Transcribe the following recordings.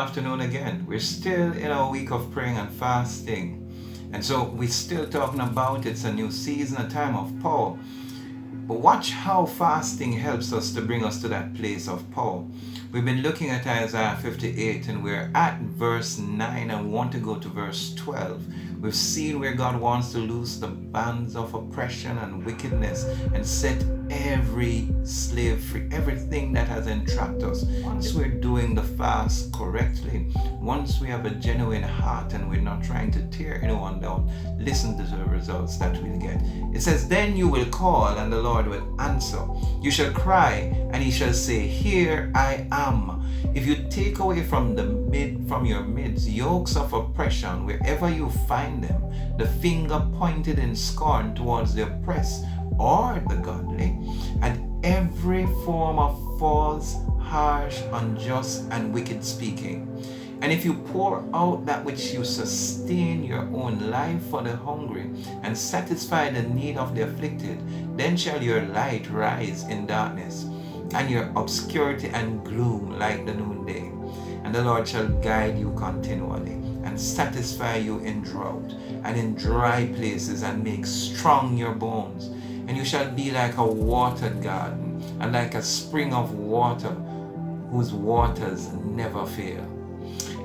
afternoon again. We're still in our week of praying and fasting. And so we're still talking about it's a new season, a time of power. But watch how fasting helps us to bring us to that place of power. We've been looking at Isaiah 58 and we're at verse 9 and want to go to verse 12. We've seen where God wants to loose the bands of oppression and wickedness and set every slave free, everything that has entrapped us. Once we're doing the fast correctly, once we have a genuine heart and we're not trying to tear anyone down, listen to the results that we'll get. It says, then you will call and the Lord will answer. You shall cry and he shall say, here I am. If you take away from your midst yokes of oppression wherever you find them, the finger pointed in scorn towards the oppressed or the godly, and every form of false, harsh, unjust, and wicked speaking. And if you pour out that which you sustain your own life for the hungry and satisfy the need of the afflicted, then shall your light rise in darkness, and your obscurity and gloom like the noonday. And the Lord shall guide you continually, and satisfy you in drought, and in dry places, and make strong your bones. And you shall be like a watered garden, and like a spring of water, whose waters never fail.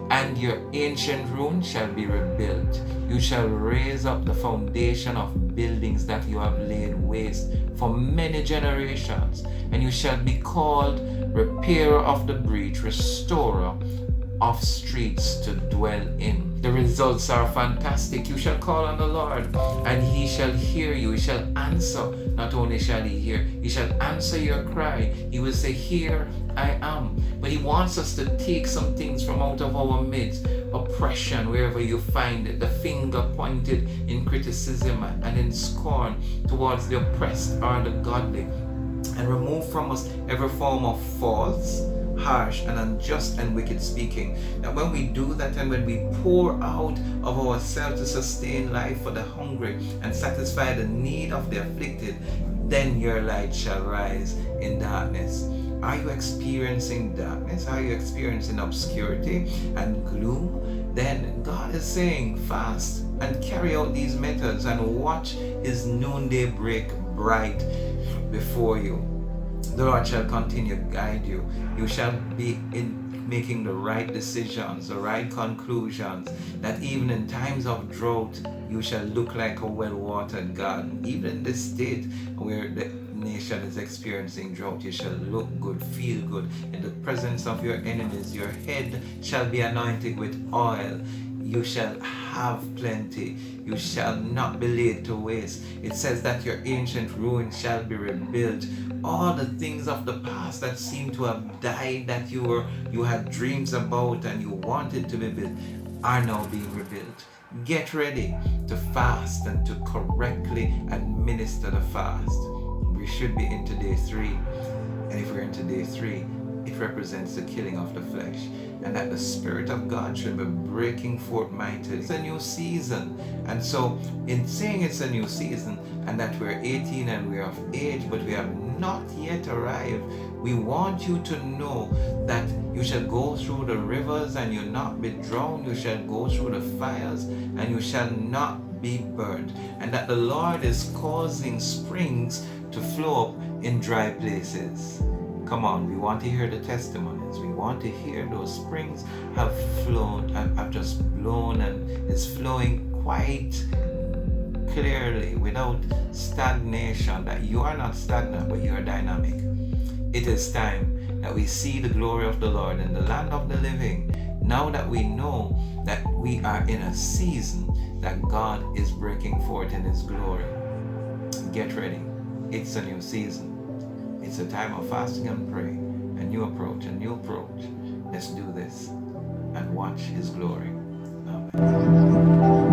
And your ancient ruins shall be rebuilt. You shall raise up the foundation of buildings that you have laid waste for many generations. And you shall be called repairer of the breach, restorer of streets to dwell in. The results are fantastic. You shall call on the Lord, and he shall hear you. He shall answer. Not only shall he hear, he shall answer your cry. He will say, here I am. But he wants us to take some things from out of our midst. Oppression, wherever you find it, the finger pointed in criticism and in scorn towards the oppressed or the godly, and remove from us every form of false, harsh, and unjust and wicked speaking. That when we do that and when we pour out of ourselves to sustain life for the hungry and satisfy the need of the afflicted, then your light shall rise in darkness. Are you experiencing darkness? Are you experiencing obscurity and gloom? Then God is saying, fast and carry out these methods and watch his noonday break bright before you. The Lord shall continue to guide you. You shall be in making the right decisions, the right conclusions, that even in times of drought, you shall look like a well-watered garden. Even in this state where the nation is experiencing drought, you shall look good, feel good. In the presence of your enemies, your head shall be anointed with oil. You shall have plenty. You shall not be laid to waste. It says that your ancient ruins shall be rebuilt. All the things of the past that seem to have died, that you had dreams about and you wanted to be built, are now being rebuilt. Get ready to fast and to correctly administer the fast. We should be into day 3. And if we're into day 3, it represents the killing of the flesh, and that the Spirit of God should be breaking forth mightily. It's a new season. And so in saying it's a new season and that we're 18 and we're of age but we have not yet arrived, we want you to know that you shall go through the rivers and you'll not be drowned. You shall go through the fires and you shall not be burned, and that the Lord is causing springs to flow up in dry places. Come on, we want to hear the testimonies. We want to hear those springs have flown, have just blown, and is flowing quite clearly without stagnation, that you are not stagnant, but you are dynamic. It is time that we see the glory of the Lord in the land of the living, now that we know that we are in a season that God is breaking forth in his glory. Get ready. It's a new season. It's a time of fasting and praying. A new approach. Let's do this and watch his glory. Amen.